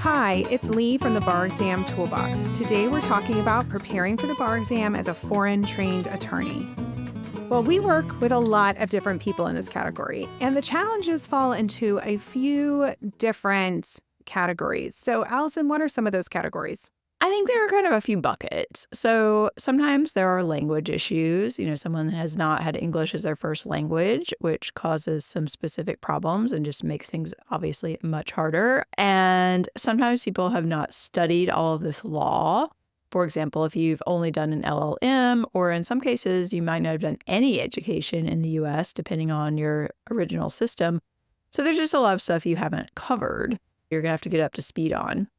Hi, it's Lee from the Bar Exam Toolbox. Today we're talking about preparing for the bar exam as a foreign trained attorney. Well, we work with a lot of different people in this category, and the challenges fall into a few different categories. So, Allison, what are some of those categories? I think there are kind of a few buckets. So sometimes there are language issues. Someone has not had English as their first language, which causes some specific problems and just makes things obviously much harder. And sometimes people have not studied all of this law. For example, if you've only done an LLM, or in some cases, you might not have done any education in the US, depending on your original system. So there's just a lot of stuff you haven't covered. You're going to have to get up to speed on.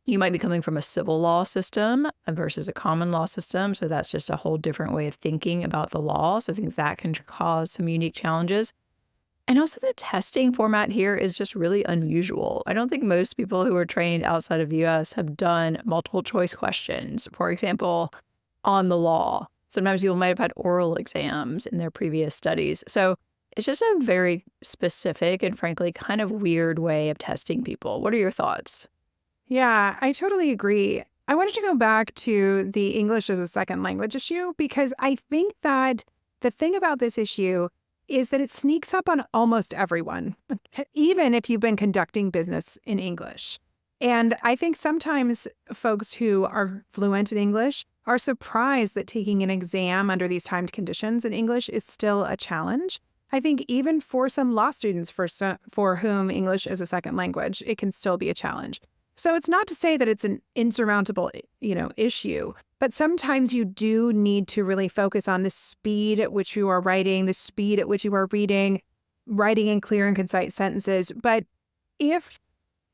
You might be coming from a civil law system versus a common law system. So that's just a whole different way of thinking about the law. So I think that can cause some unique challenges. And also the testing format here is just really unusual. I don't think most people who are trained outside of the US have done multiple choice questions, for example, on the law. Sometimes people might have had oral exams in their previous studies. So it's just a very specific and frankly kind of weird way of testing people. What are your thoughts? Yeah, I totally agree. I wanted to go back to the English as a second language issue because I think that the thing about this issue is that it sneaks up on almost everyone, even if you've been conducting business in English. And I think sometimes folks who are fluent in English are surprised that taking an exam under these timed conditions in English is still a challenge. I think even for some law students for whom English is a second language, it can still be a challenge. So it's not to say that it's an insurmountable, issue, but sometimes you do need to really focus on the speed at which you are writing, the speed at which you are reading, writing in clear and concise sentences. But if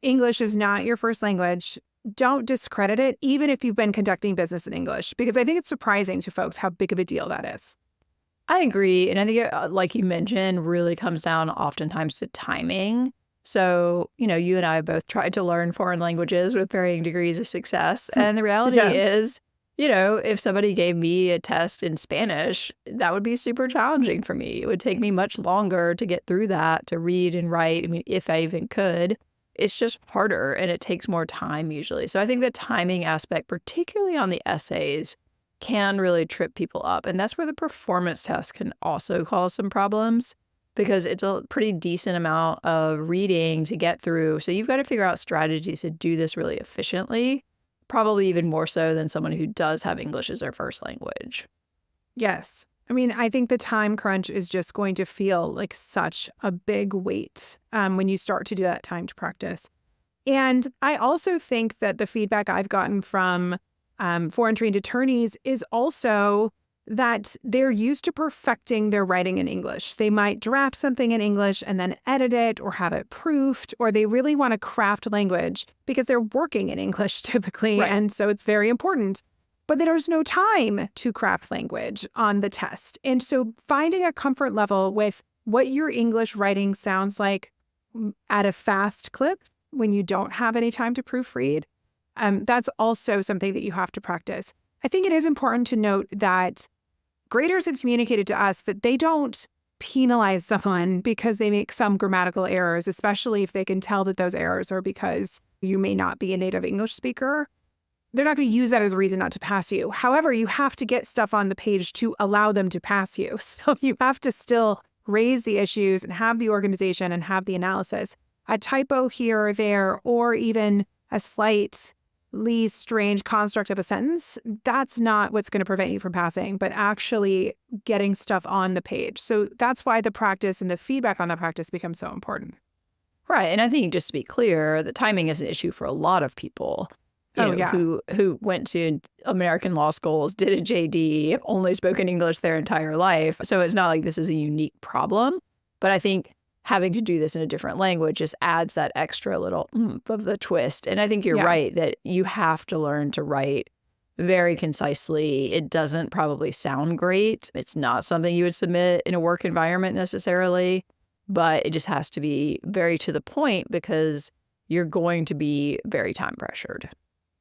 English is not your first language, don't discredit it, even if you've been conducting business in English, because I think it's surprising to folks how big of a deal that is. I agree. And I think, like you mentioned, really comes down oftentimes to timing. So, you and I have both tried to learn foreign languages with varying degrees of success. And the reality Yeah. is, if somebody gave me a test in Spanish, that would be super challenging for me. It would take me much longer to get through that, to read and write. I mean, if I even could, it's just harder and it takes more time usually. So I think the timing aspect, particularly on the essays, can really trip people up. And that's where the performance test can also cause some problems, because it's a pretty decent amount of reading to get through. So you've got to figure out strategies to do this really efficiently, probably even more so than someone who does have English as their first language. Yes. I mean, I think the time crunch is just going to feel like such a big weight when you start to do that timed practice. And I also think that the feedback I've gotten from foreign trained attorneys is also that they're used to perfecting their writing in English. They might draft something in English and then edit it or have it proofed, or they really want to craft language because they're working in English typically. Right. And so it's very important. But there's no time to craft language on the test. And so finding a comfort level with what your English writing sounds like at a fast clip when you don't have any time to proofread, that's also something that you have to practice. I think it is important to note that graders have communicated to us that they don't penalize someone because they make some grammatical errors, especially if they can tell that those errors are because you may not be a native English speaker. They're not going to use that as a reason not to pass you. However, you have to get stuff on the page to allow them to pass you. So you have to still raise the issues and have the organization and have the analysis. A typo here or there, or even a slightly strange construct of a sentence, that's not what's going to prevent you from passing, but actually getting stuff on the page. So that's why the practice and the feedback on the practice becomes so important. Right. And I think, just to be clear, the timing is an issue for a lot of people. Yeah. Who went to American law schools, did a JD, have only spoken English their entire life. So it's not like this is a unique problem. But I think having to do this in a different language just adds that extra little of the twist. And I think you're right that you have to learn to write very concisely. It doesn't probably sound great. It's not something you would submit in a work environment necessarily, but it just has to be very to the point because you're going to be very time pressured.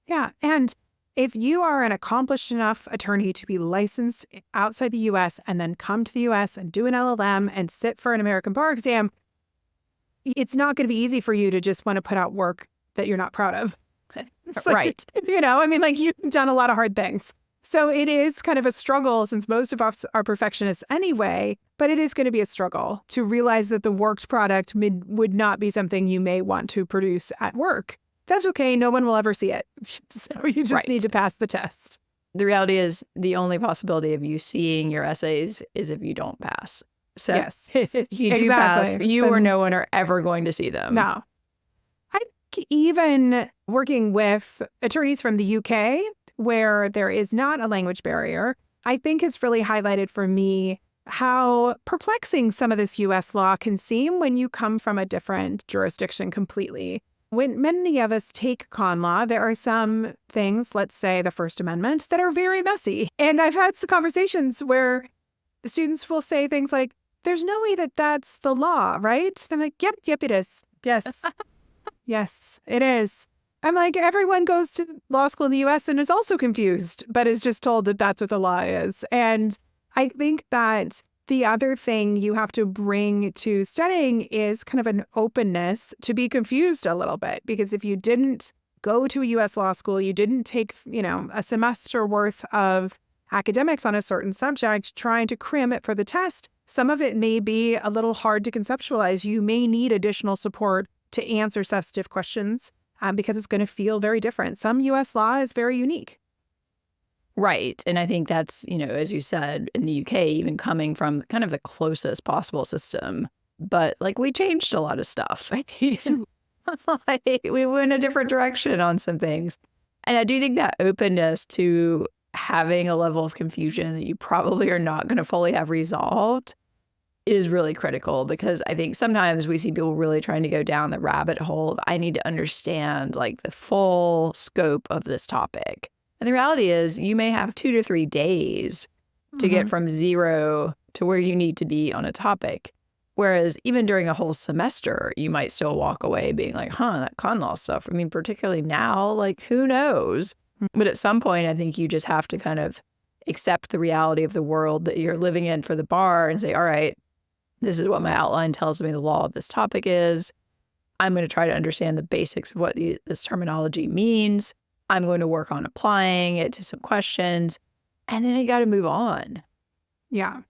Yeah. And if you are an accomplished enough attorney to be licensed outside the U.S. and then come to the U.S. and do an LLM and sit for an American bar exam, it's not going to be easy for you to just want to put out work that you're not proud of. It's like, Right. I mean, like you've done a lot of hard things. So it is kind of a struggle since most of us are perfectionists anyway, but it is going to be a struggle to realize that the worked product would not be something you may want to produce at work. That's okay. No one will ever see it. So you just Right. need to pass the test. The reality is the only possibility of you seeing your essays is if you don't pass. So Yes, if you do pass, exactly. you or Then- no one are ever going to see them. No. I think even working with attorneys from the UK, where there is not a language barrier, I think has really highlighted for me how perplexing some of this US law can seem when you come from a different jurisdiction completely. When many of us take con law, there are some things, let's say the First Amendment, that are very messy. And I've had some conversations where the students will say things like, there's no way that that's the law, right? I'm like, yep, it is. Yes. Yes, it is. I'm like, everyone goes to law school in the US and is also confused, but is just told that that's what the law is. And I think that the other thing you have to bring to studying is kind of an openness to be confused a little bit. Because if you didn't go to a US law school, you didn't take, a semester worth of academics on a certain subject, trying to cram it for the test, some of it may be a little hard to conceptualize. You may need additional support to answer substantive questions because it's going to feel very different. Some U.S. law is very unique. Right. And I think that's, as you said, in the UK, even coming from kind of the closest possible system. But like we changed a lot of stuff. We went a different direction on some things. And I do think that openness to having a level of confusion that you probably are not going to fully have resolved is really critical, because I think sometimes we see people really trying to go down the rabbit hole of, I need to understand like the full scope of this topic. And the reality is you may have 2 to 3 days to get from zero to where you need to be on a topic. Whereas even during a whole semester, you might still walk away being like, that con law stuff. I mean, particularly now, like, who knows? But at some point, I think you just have to kind of accept the reality of the world that you're living in for the bar and say, all right, this is what my outline tells me the law of this topic is. I'm going to try to understand the basics of what this terminology means. I'm going to work on applying it to some questions. And then you got to move on. Yeah.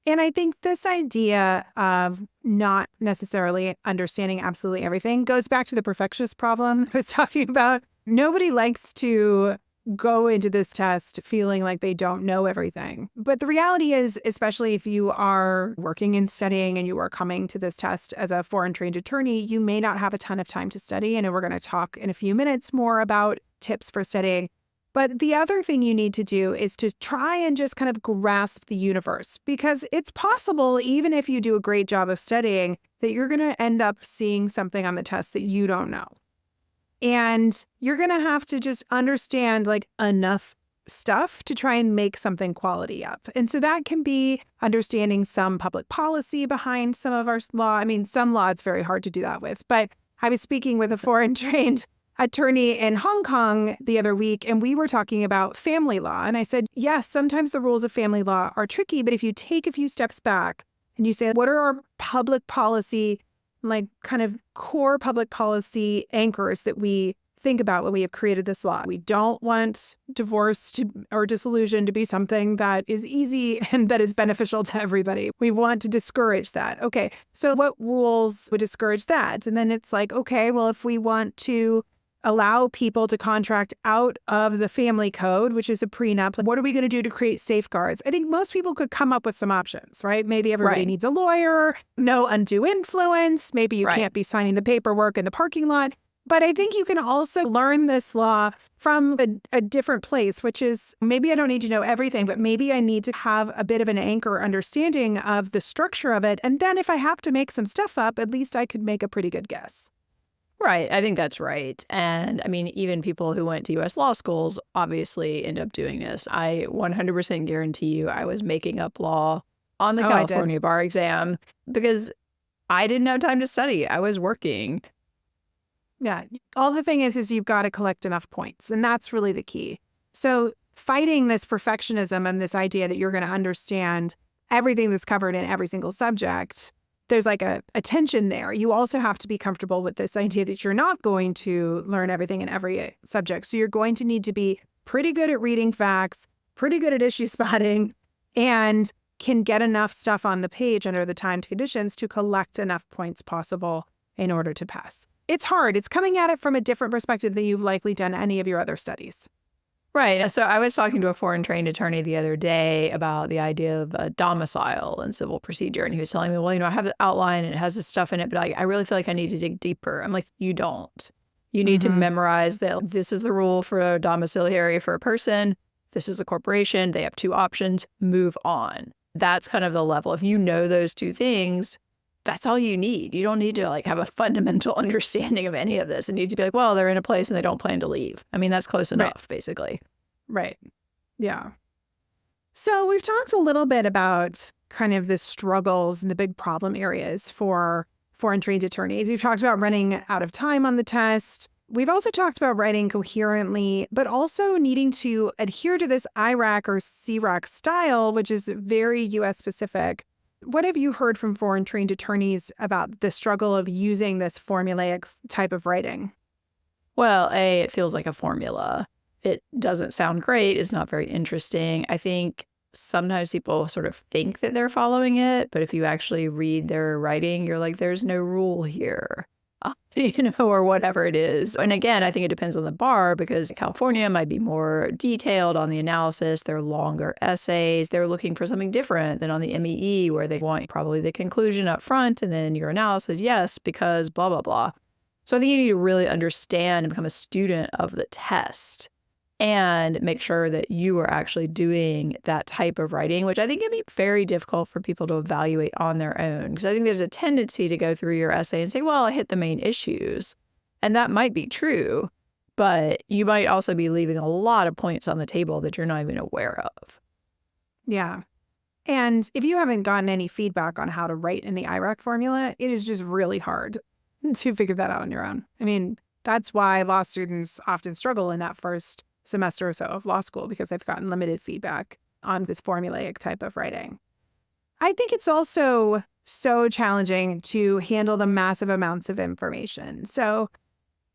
And I think this idea of not necessarily understanding absolutely everything goes back to the perfectionist problem I was talking about. Nobody likes to go into this test feeling like they don't know everything. But the reality is, especially if you are working and studying and you are coming to this test as a foreign trained attorney, you may not have a ton of time to study. And we're going to talk in a few minutes more about tips for studying. But the other thing you need to do is to try and just kind of grasp the universe, because it's possible, even if you do a great job of studying, that you're going to end up seeing something on the test that you don't know. And you're going to have to just understand like enough stuff to try and make something quality up. And so that can be understanding some public policy behind some of our law. I mean, some law it's very hard to do that with. But I was speaking with a foreign trained attorney in Hong Kong the other week, and we were talking about family law. And I said, yes, sometimes the rules of family law are tricky, but if you take a few steps back and you say, what are our public policy, like kind of core public policy anchors that we think about when we have created this law? We don't want divorce or dissolution to be something that is easy and that is beneficial to everybody. We want to discourage that. Okay, so what rules would discourage that? And then it's like, okay, well, if we want to allow people to contract out of the family code, which is a prenup, what are we going to do to create safeguards? I think most people could come up with some options, right? Maybe everybody needs a lawyer, no undue influence. Maybe you can't be signing the paperwork in the parking lot. But I think you can also learn this law from a different place, which is maybe I don't need to know everything, but maybe I need to have a bit of an anchor understanding of the structure of it. And then if I have to make some stuff up, at least I could make a pretty good guess. Right. I think that's right. And I mean, even people who went to U.S. law schools obviously end up doing this. I 100% guarantee you I was making up law on the California bar exam because I didn't have time to study. I was working. Yeah. All the thing is you've got to collect enough points. And that's really the key. So fighting this perfectionism and this idea that you're going to understand everything that's covered in every single subject there's like a tension there. You also have to be comfortable with this idea that you're not going to learn everything in every subject. So you're going to need to be pretty good at reading facts, pretty good at issue spotting, and can get enough stuff on the page under the timed conditions to collect enough points possible in order to pass. It's hard. It's coming at it from a different perspective than you've likely done any of your other studies. Right. So I was talking to a foreign trained attorney the other day about the idea of a domicile in civil procedure. And he was telling me, well, I have the outline and it has this stuff in it, but I really feel like I need to dig deeper. I'm like, you don't. You need to memorize that this is the rule for a domiciliary for a person. This is a corporation. They have two options. Move on. That's kind of the level. If you know those two things, that's all you need. You don't need to have a fundamental understanding of any of this. You need to be like, well, they're in a place and they don't plan to leave. I mean, that's close enough, basically. Right. Yeah. So we've talked a little bit about kind of the struggles and the big problem areas for foreign trained attorneys. We've talked about running out of time on the test. We've also talked about writing coherently, but also needing to adhere to this IRAC or CRAC style, which is very U.S. specific. What have you heard from foreign trained attorneys about the struggle of using this formulaic type of writing? Well, it feels like a formula. It doesn't sound great. It's not very interesting. I think sometimes people sort of think that they're following it, but if you actually read their writing, you're like, there's no rule here, or whatever it is. And again, I think it depends on the bar because California might be more detailed on the analysis. They're longer essays. They're looking for something different than on the MEE where they want probably the conclusion up front and then your analysis, yes, because blah, blah, blah. So I think you need to really understand and become a student of the test and make sure that you are actually doing that type of writing, which I think can be very difficult for people to evaluate on their own. Because I think there's a tendency to go through your essay and say, well, I hit the main issues. And that might be true, but you might also be leaving a lot of points on the table that you're not even aware of. Yeah. And if you haven't gotten any feedback on how to write in the IRAC formula, it is just really hard to figure that out on your own. I mean, that's why law students often struggle in that first semester or so of law school because they've gotten limited feedback on this formulaic type of writing. I think it's also so challenging to handle the massive amounts of information. So,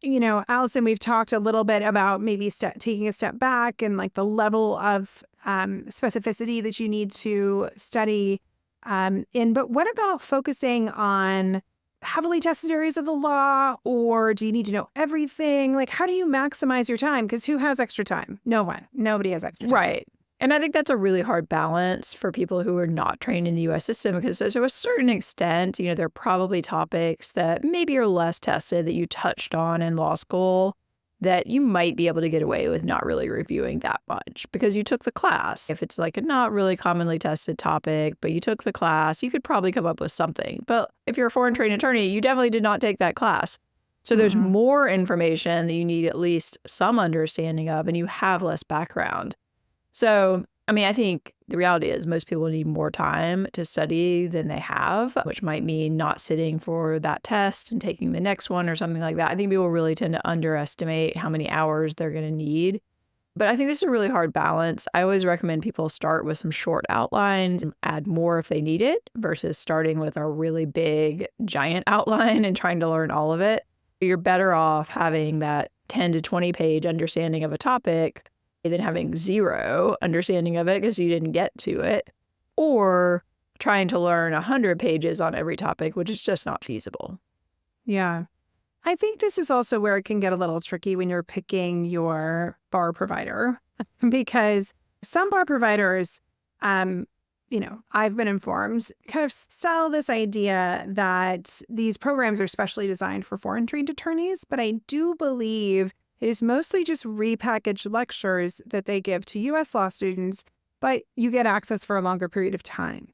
Allison, we've talked a little bit about maybe taking a step back and the level of specificity that you need to study in. But what about focusing on heavily tested areas of the law, or do you need to know everything? How do you maximize your time? Because who has extra time? No one. Nobody has extra time. Right. And I think that's a really hard balance for people who are not trained in the U.S. system because to a certain extent, there are probably topics that maybe are less tested that you touched on in law school that you might be able to get away with not really reviewing that much because you took the class. If it's a not really commonly tested topic, but you took the class, you could probably come up with something. But if you're a foreign trained attorney, you definitely did not take that class. So there's more information that you need at least some understanding of, and you have less background. So, I think the reality is most people need more time to study than they have, which might mean not sitting for that test and taking the next one or something like that. I think people really tend to underestimate how many hours they're going to need. But I think this is a really hard balance. I always recommend people start with some short outlines and add more if they need it versus starting with a really big, giant outline and trying to learn all of it. You're better off having that 10 to 20 page understanding of a topic than having zero understanding of it because you didn't get to it, or trying to learn 100 pages on every topic, which is just not feasible. Yeah. I think this is also where it can get a little tricky when you're picking your bar provider because some bar providers, I've been informed, kind of sell this idea that these programs are specially designed for foreign trained attorneys, but I do believe it is mostly just repackaged lectures that they give to U.S. law students, but you get access for a longer period of time.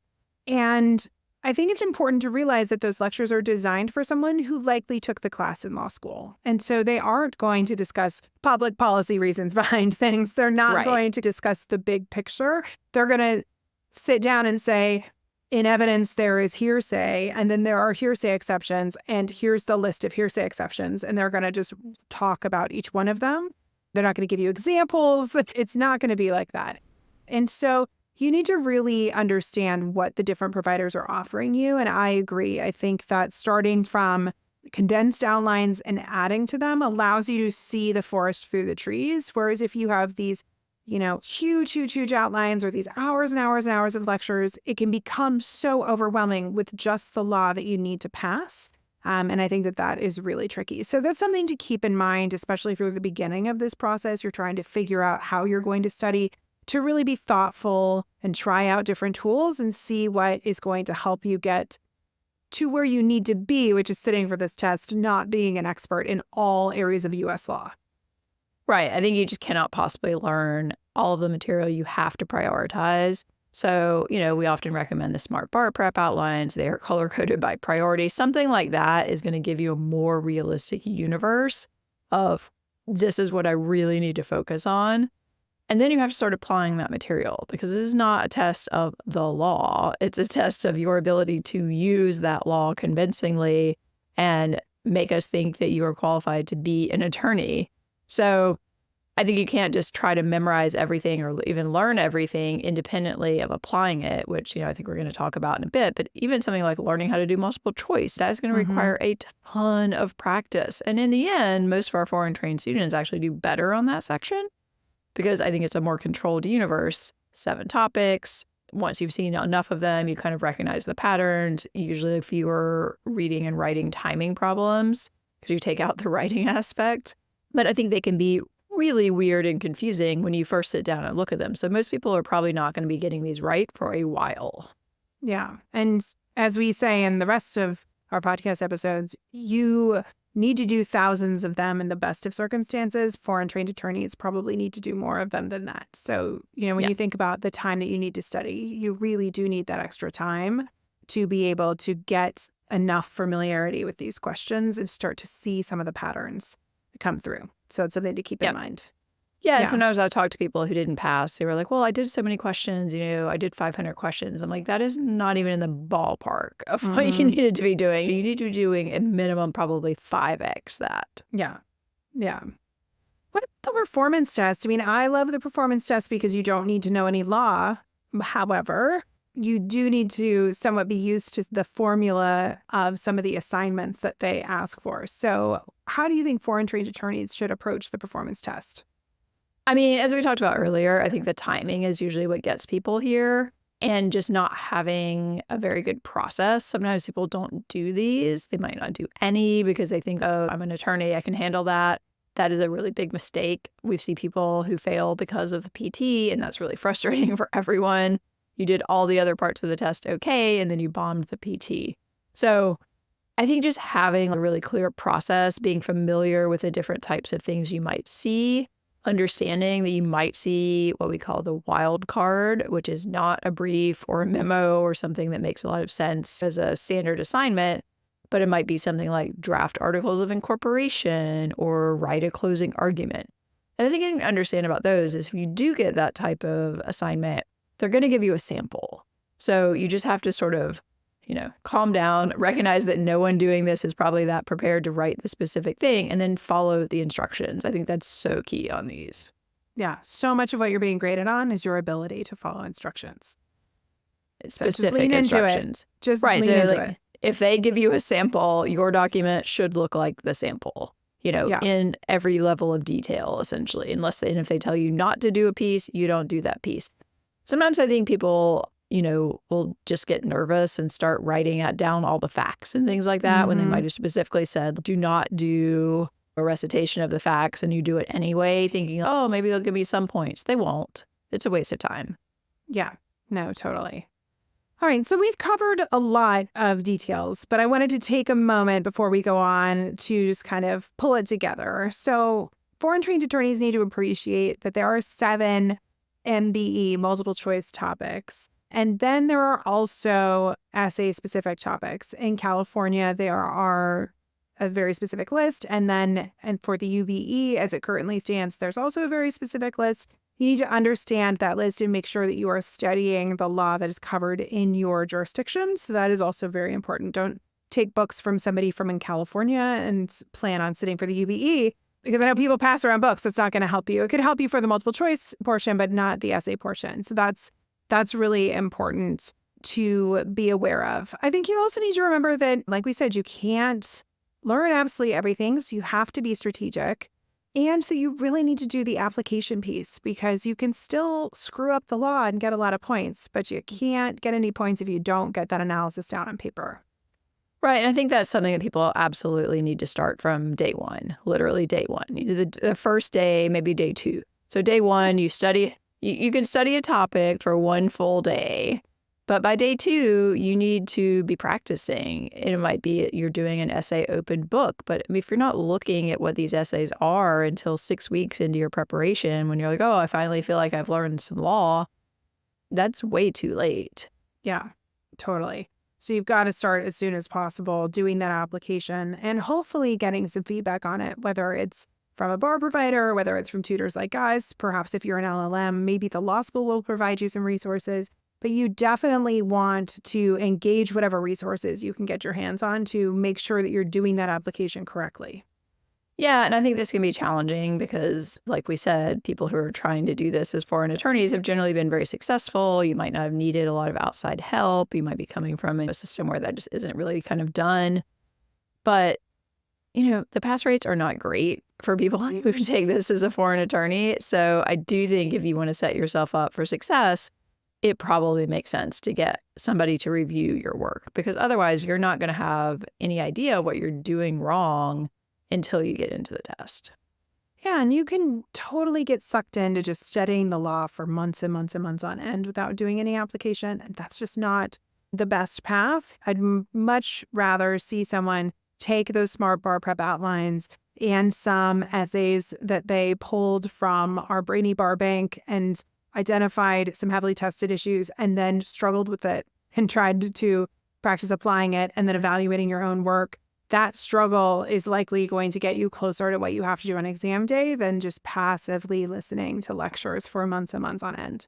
And I think it's important to realize that those lectures are designed for someone who likely took the class in law school. And so they aren't going to discuss public policy reasons behind things. They're not going to discuss the big picture. They're going to sit down and say, in evidence, there is hearsay, and then there are hearsay exceptions, and here's the list of hearsay exceptions, and they're going to just talk about each one of them. They're not going to give you examples. It's not going to be like that. And so you need to really understand what the different providers are offering you. And I agree. I think that starting from condensed outlines and adding to them allows you to see the forest through the trees. Whereas if you have these, huge outlines or these hours and hours and hours of lectures, it can become so overwhelming with just the law that you need to pass. And I think that is really tricky. So that's something to keep in mind, especially if you're at the beginning of this process, you're trying to figure out how you're going to study, to really be thoughtful and try out different tools and see what is going to help you get to where you need to be, which is sitting for this test, not being an expert in all areas of U.S. law. Right. I think you just cannot possibly learn all of the material. You have to prioritize. So, we often recommend the Smart Bar Prep outlines. They are color-coded by priority. Something like that is going to give you a more realistic universe of this is what I really need to focus on. And then you have to start applying that material, because this is not a test of the law. It's a test of your ability to use that law convincingly and make us think that you are qualified to be an attorney. So I think you can't just try to memorize everything or even learn everything independently of applying it, which, I think we're going to talk about in a bit. But even something like learning how to do multiple choice, that's going to require a ton of practice. And in the end, most of our foreign trained students actually do better on that section, because I think it's a more controlled universe. 7 topics. Once you've seen enough of them, you kind of recognize the patterns, usually fewer reading and writing timing problems because you take out the writing aspect. But I think they can be really weird and confusing when you first sit down and look at them. So most people are probably not going to be getting these right for a while. Yeah. And as we say in the rest of our podcast episodes, you need to do thousands of them in the best of circumstances. Foreign trained attorneys probably need to do more of them than that. So, when you think about the time that you need to study, you really do need that extra time to be able to get enough familiarity with these questions and start to see some of the patterns come through. So it's something to keep in mind. Yeah, and sometimes I talk to people who didn't pass. They were like, well, I did so many questions, I did 500 questions. I'm like, that is not even in the ballpark of what you needed to be doing. You need to be doing a minimum probably 5x that. Yeah. Yeah. What about the performance test? I mean, I love the performance test because you don't need to know any law. However, you do need to somewhat be used to the formula of some of the assignments that they ask for. So how do you think foreign trained attorneys should approach the performance test? I mean, as we talked about earlier, I think the timing is usually what gets people here, and just not having a very good process. Sometimes people don't do these. They might not do any because they think, oh, I'm an attorney, I can handle that. That is a really big mistake. We've seen people who fail because of the PT, and that's really frustrating for everyone. You did all the other parts of the test okay, and then you bombed the PT. So I think just having a really clear process, being familiar with the different types of things you might see, understanding that you might see what we call the wild card, which is not a brief or a memo or something that makes a lot of sense as a standard assignment, but it might be something like draft articles of incorporation or write a closing argument. And the thing you can understand about those is if you do get that type of assignment, they're going to give you a sample. So you just have to sort of, calm down, recognize that no one doing this is probably that prepared to write the specific thing, and then follow the instructions. I think that's so key on these. Yeah. So much of what you're being graded on is your ability to follow instructions. Specific instructions. Just lean into it. If they give you a sample, your document should look like the sample, in every level of detail, essentially. And if they tell you not to do a piece, you don't do that piece. Sometimes I think people will just get nervous and start writing down all the facts and things like that when they might have specifically said, do not do a recitation of the facts, and you do it anyway, thinking, oh, maybe they'll give me some points. They won't. It's a waste of time. Yeah, no, totally. All right, so we've covered a lot of details, but I wanted to take a moment before we go on to just kind of pull it together. So foreign trained attorneys need to appreciate that there are 7 MBE multiple choice topics. And then there are also essay-specific topics. In California, there are a very specific list. And for the UBE, as it currently stands, there's also a very specific list. You need to understand that list and make sure that you are studying the law that is covered in your jurisdiction. So that is also very important. Don't take books from somebody from in California and plan on sitting for the UBE, because I know people pass around books. That's not going to help you. It could help you for the multiple choice portion, but not the essay portion. So that's That's really important to be aware of. I think you also need to remember that, like we said, you can't learn absolutely everything. So you have to be strategic, and that you really need to do the application piece, because you can still screw up the law and get a lot of points, but you can't get any points if you don't get that analysis down on paper. Right. And I think that's something that people absolutely need to start from day one, literally day one. The first day, maybe day two. So day one, you study, you can study a topic for one full day. But by day two, you need to be practicing. And it might be you're doing an essay open book. But if you're not looking at what these essays are until 6 weeks into your preparation, when you're like, oh, I finally feel like I've learned some law, that's way too late. Yeah, totally. So you've got to start as soon as possible doing that application and hopefully getting some feedback on it, whether it's from a bar provider, whether it's from tutors like us. Perhaps if you're an LLM, maybe the law school will provide you some resources. But you definitely want to engage whatever resources you can get your hands on to make sure that you're doing that application correctly. Yeah, and I think this can be challenging because, like we said, people who are trying to do this as foreign attorneys have generally been very successful. You might not have needed a lot of outside help. You might be coming from a system where that just isn't really kind of done. But, the pass rates are not great for people who take this as a foreign attorney. So I do think if you want to set yourself up for success, it probably makes sense to get somebody to review your work, because otherwise you're not going to have any idea what you're doing wrong until you get into the test. Yeah, and you can totally get sucked into just studying the law for months and months and months on end without doing any application. And that's just not the best path. I'd much rather see someone take those smart bar prep outlines and some essays that they pulled from our Brainy Bar Bank and identified some heavily tested issues and then struggled with it and tried to practice applying it and then evaluating your own work. That struggle is likely going to get you closer to what you have to do on exam day than just passively listening to lectures for months and months on end.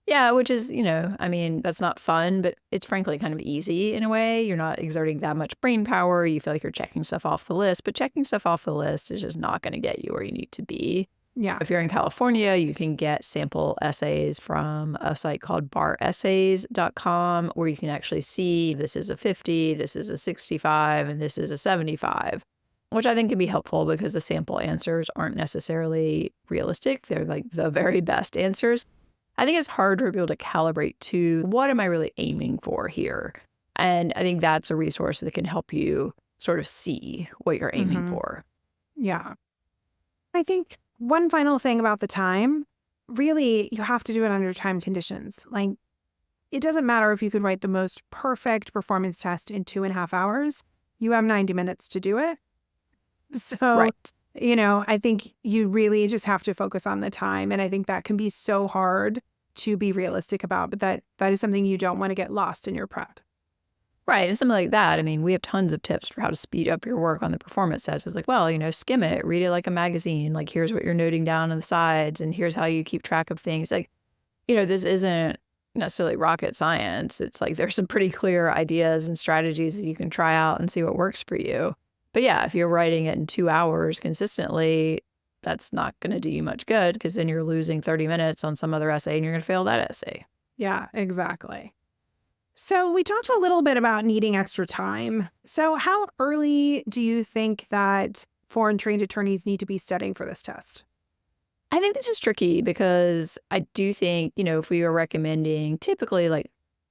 Yeah, which is, that's not fun, but it's frankly kind of easy in a way. You're not exerting that much brain power. You feel like you're checking stuff off the list, but checking stuff off the list is just not going to get you where you need to be. Yeah. If you're in California, you can get sample essays from a site called baressays.com, where you can actually see this is a 50, this is a 65, and this is a 75, which I think can be helpful because the sample answers aren't necessarily realistic. They're like the very best answers. I think it's hard for people to calibrate to what am I really aiming for here? And I think that's a resource that can help you sort of see what you're aiming for. Yeah. I think one final thing about the time, really, you have to do it under time conditions. Like, it doesn't matter if you could write the most perfect performance test in 2.5 hours. You have 90 minutes to do it. So, Right. I think you really just have to focus on the time. And I think that can be so hard to be realistic about, but that is something you don't want to get lost in your prep. Right. And something like that. I mean, we have tons of tips for how to speed up your work on the performance test. It's like, well, skim it, read it like a magazine. Like, here's what you're noting down on the sides, and here's how you keep track of things. Like, this isn't necessarily rocket science. It's like there's some pretty clear ideas and strategies that you can try out and see what works for you. But yeah, if you're writing it in 2 hours consistently, that's not going to do you much good, because then you're losing 30 minutes on some other essay and you're going to fail that essay. Yeah, exactly. So we talked a little bit about needing extra time. So how early do you think that foreign trained attorneys need to be studying for this test? I think this is tricky because I do think, if we were recommending typically like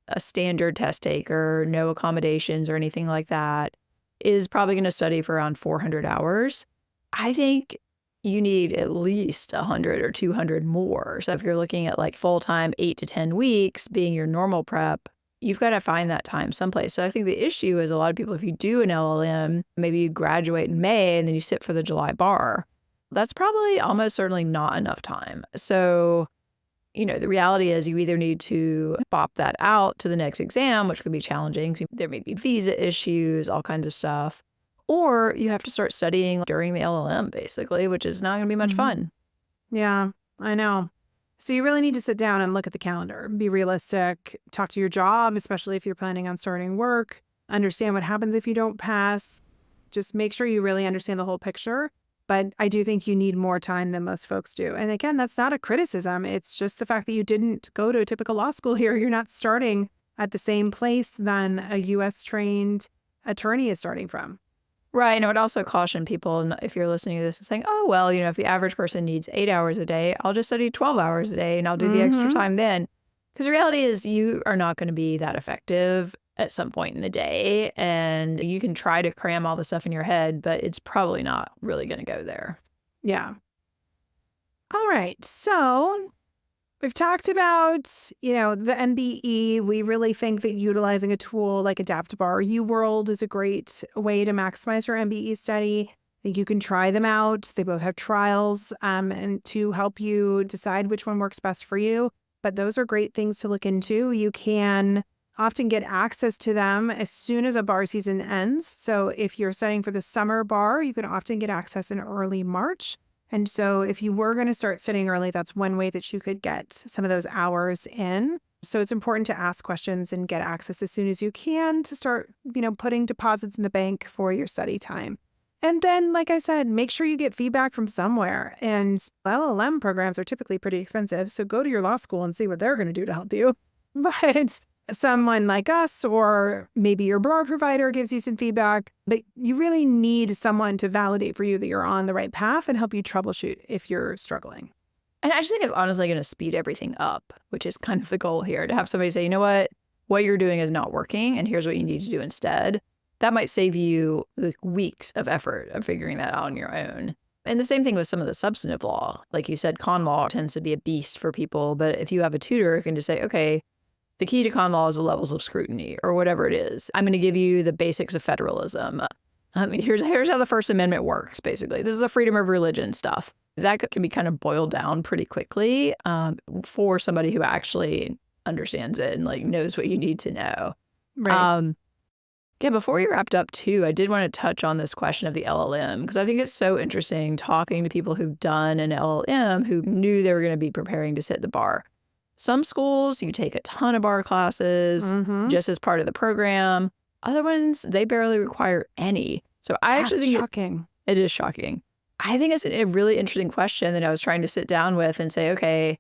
a standard test taker, no accommodations or anything like that, is probably going to study for around 400 hours. I think you need at least 100 or 200 more. So if you're looking at like full-time 8 to 10 weeks being your normal prep, you've got to find that time someplace. So I think the issue is a lot of people, if you do an LLM, maybe you graduate in May and then you sit for the July bar, that's probably almost certainly not enough time. So, the reality is you either need to bop that out to the next exam, which could be challenging. So there may be visa issues, all kinds of stuff. Or you have to start studying during the LLM, basically, which is not going to be much fun. Yeah, I know. So you really need to sit down and look at the calendar, be realistic, talk to your job, especially if you're planning on starting work, understand what happens if you don't pass. Just make sure you really understand the whole picture But I do think you need more time than most folks do. And again, that's not a criticism. It's just the fact that you didn't go to a typical law school here. You're not starting at the same place than a U.S. trained attorney is starting from. Right. And I would also caution people, if you're listening to this and saying, oh, well, if the average person needs 8 hours a day, I'll just study 12 hours a day and I'll do the extra time then. Because the reality is you are not going to be that effective at some point in the day. And you can try to cram all the stuff in your head, but it's probably not really going to go there. Yeah. All right. So we've talked about, the MBE. We really think that utilizing a tool like Adaptable or UWorld is a great way to maximize your MBE study. I think you can try them out. They both have trials and to help you decide which one works best for you. But those are great things to look into. You can often get access to them as soon as a bar season ends. So if you're studying for the summer bar, you can often get access in early March. And so if you were going to start studying early, that's one way that you could get some of those hours in. So it's important to ask questions and get access as soon as you can to start, putting deposits in the bank for your study time. And then, like I said, make sure you get feedback from somewhere. And LLM programs are typically pretty expensive. So go to your law school and see what they're going to do to help you. But someone like us, or maybe your bar provider gives you some feedback, but you really need someone to validate for you that you're on the right path and help you troubleshoot if you're struggling. And I just think it's honestly going to speed everything up, which is kind of the goal here, to have somebody say, you know what you're doing is not working, and here's what you need to do instead. That might save you weeks of effort of figuring that out on your own. And the same thing with some of the substantive law. Like you said, con law tends to be a beast for people, but if you have a tutor who can just say, okay, the key to con law is the levels of scrutiny or whatever it is. I'm going to give you the basics of federalism. Here's how the First Amendment works, basically. This is the freedom of religion stuff. That can be kind of boiled down pretty quickly for somebody who actually understands it and knows what you need to know. Right. Yeah, before we wrapped up too, I did want to touch on this question of the LLM, because I think it's so interesting talking to people who've done an LLM who knew they were going to be preparing to sit the bar. Some schools, you take a ton of bar classes just as part of the program. Other ones, they barely require any. So I actually think shocking. It is shocking. I think it's a really interesting question that I was trying to sit down with and say, okay,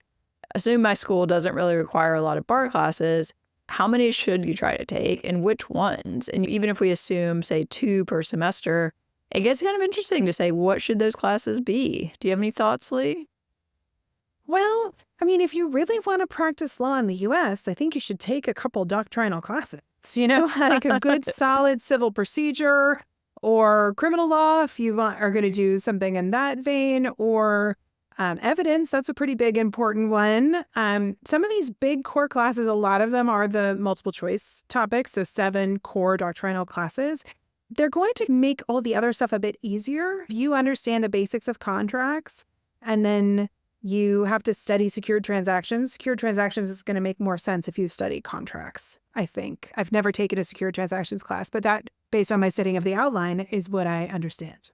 assume my school doesn't really require a lot of bar classes. How many should you try to take and which ones? And even if we assume, say, 2 per semester, it gets kind of interesting to say, what should those classes be? Do you have any thoughts, Lee? Well, if you really want to practice law in the U.S., I think you should take a couple doctrinal classes, like a good solid civil procedure or criminal law if you are going to do something in that vein, or evidence. That's a pretty big, important one. Some of these big core classes, a lot of them are the multiple choice topics, the 7 core doctrinal classes. They're going to make all the other stuff a bit easier. If you understand the basics of contracts, and then you have to study secured transactions. Secured transactions is going to make more sense if you study contracts, I think. I've never taken a secured transactions class, but that, based on my studying of the outline, is what I understand.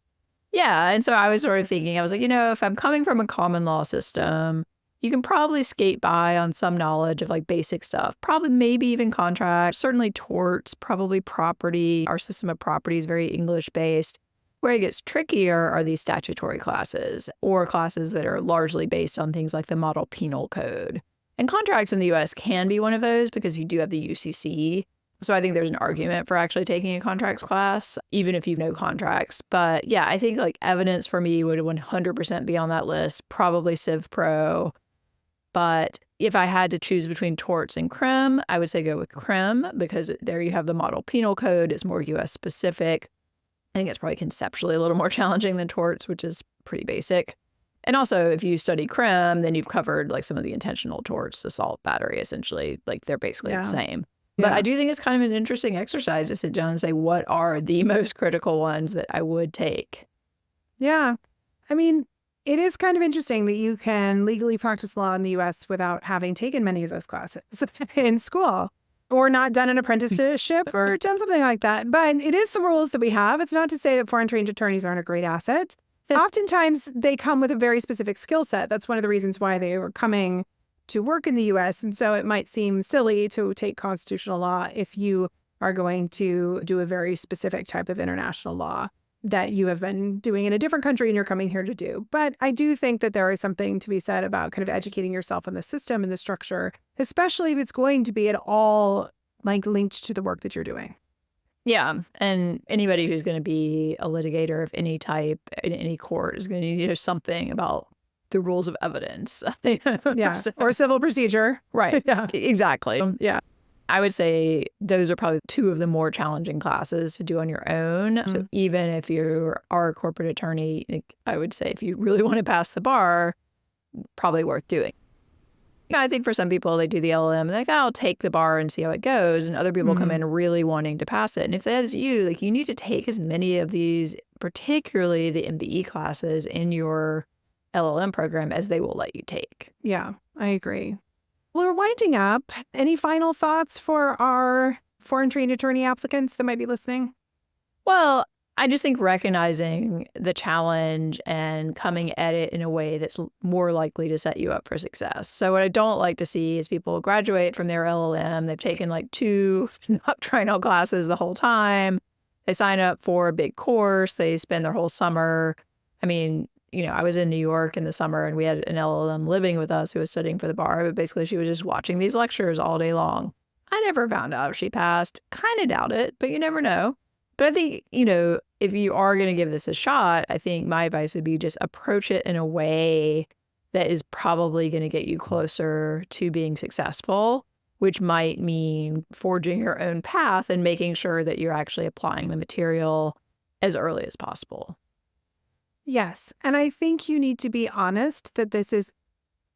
Yeah. And so I was sort of thinking, I was like, if I'm coming from a common law system, you can probably skate by on some knowledge of basic stuff, probably maybe even contracts, certainly torts, probably property. Our system of property is very English based. Where it gets trickier are these statutory classes, or classes that are largely based on things like the Model Penal Code. And contracts in the U.S. can be one of those because you do have the UCC. So I think there's an argument for actually taking a contracts class, even if you know contracts. But yeah, I think evidence for me would 100% be on that list, probably Civ Pro. But if I had to choose between torts and crim, I would say go with crim, because there you have the Model Penal Code. It's more U.S. specific. I think it's probably conceptually a little more challenging than torts, which is pretty basic. And also, if you study crim, then you've covered some of the intentional torts, assault, battery, essentially. They're basically the same. Yeah. But I do think it's kind of an interesting exercise to sit down and say, what are the most critical ones that I would take? Yeah. It is kind of interesting that you can legally practice law in the U.S. without having taken many of those classes in school, or not done an apprenticeship or done something like that. But it is the rules that we have. It's not to say that foreign trained attorneys aren't a great asset. Oftentimes, they come with a very specific skill set. That's one of the reasons why they were coming to work in the U.S. And so it might seem silly to take constitutional law if you are going to do a very specific type of international law. that you have been doing in a different country and you're coming here to do. But I do think that there is something to be said about kind of educating yourself in the system and the structure, especially if it's going to be at all like linked to the work that you're doing. Yeah. And anybody who's going to be a litigator of any type in any court is going to need to know something about the rules of evidence. Yeah. Or civil procedure. Right. Yeah. Exactly. Yeah. I would say those are probably two of the more challenging classes to do on your own. So even if you are a corporate attorney, I would say if you really want to pass the bar, probably worth doing. Yeah, I think for some people, they do the LLM, like, I'll take the bar and see how it goes. And other people come in really wanting to pass it. And if that's you, like, you need to take as many of these, particularly the MBE classes in your LLM program as they will let you take. Yeah, I agree. Well, we're winding up. Any final thoughts for our foreign trained attorney applicants that might be listening? Well, I just think recognizing the challenge and coming at it in a way that's more likely to set you up for success. So what I don't like to see is people graduate from their LLM. They've taken like 2 trial classes the whole time. They sign up for a big course. They spend their whole summer. I mean, I was in New York in the summer and we had an LLM living with us who was studying for the bar. But basically, she was just watching these lectures all day long. I never found out if she passed. Kind of doubt it, but you never know. But I think, if you are going to give this a shot, I think my advice would be just approach it in a way that is probably going to get you closer to being successful, which might mean forging your own path and making sure that you're actually applying the material as early as possible. Yes. And I think you need to be honest that this is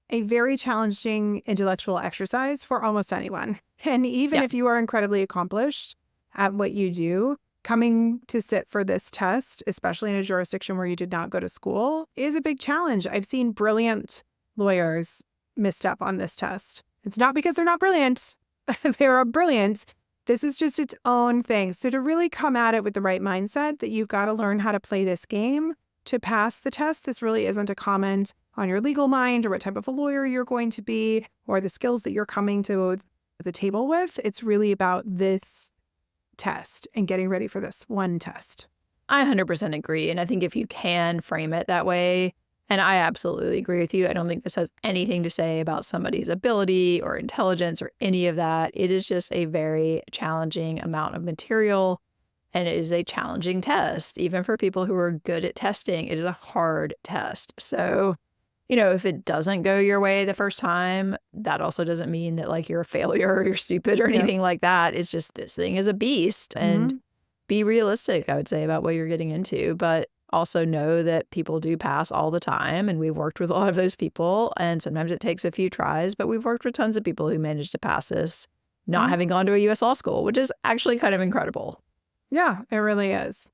a very challenging intellectual exercise for almost anyone. And even if you are incredibly accomplished at what you do, coming to sit for this test, especially in a jurisdiction where you did not go to school, is a big challenge. I've seen brilliant lawyers misstep on this test. It's not because they're not brilliant. They are brilliant. This is just its own thing. So to really come at it with the right mindset that you've got to learn how to play this game to pass the test, this really isn't a comment on your legal mind or what type of a lawyer you're going to be or the skills that you're coming to the table with. It's really about this test and getting ready for this one test. I 100% agree. And I think if you can frame it that way, and I absolutely agree with you, I don't think this has anything to say about somebody's ability or intelligence or any of that. It is just a very challenging amount of material. And it is a challenging test, even for people who are good at testing. It is a hard test. So, if it doesn't go your way the first time, that also doesn't mean that like you're a failure or you're stupid or anything like that. It's just this thing is a beast. And be realistic, I would say, about what you're getting into. But also know that people do pass all the time. And we've worked with a lot of those people. And sometimes it takes a few tries, but we've worked with tons of people who managed to pass this, not having gone to a U.S. law school, which is actually kind of incredible. Yeah, it really is.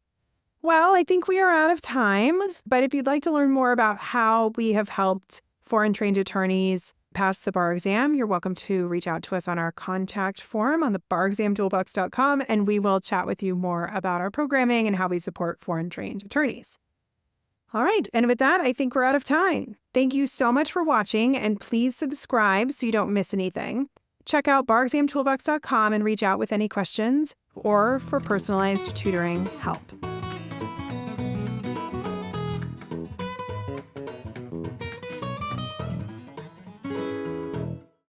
Well, I think we are out of time, but if you'd like to learn more about how we have helped foreign trained attorneys pass the bar exam, you're welcome to reach out to us on our contact form on the barexamtoolbox.com, and we will chat with you more about our programming and how we support foreign trained attorneys. All right. And with that, I think we're out of time. Thank you so much for watching, and please subscribe so you don't miss anything. Check out barexamtoolbox.com and reach out with any questions or for personalized tutoring help.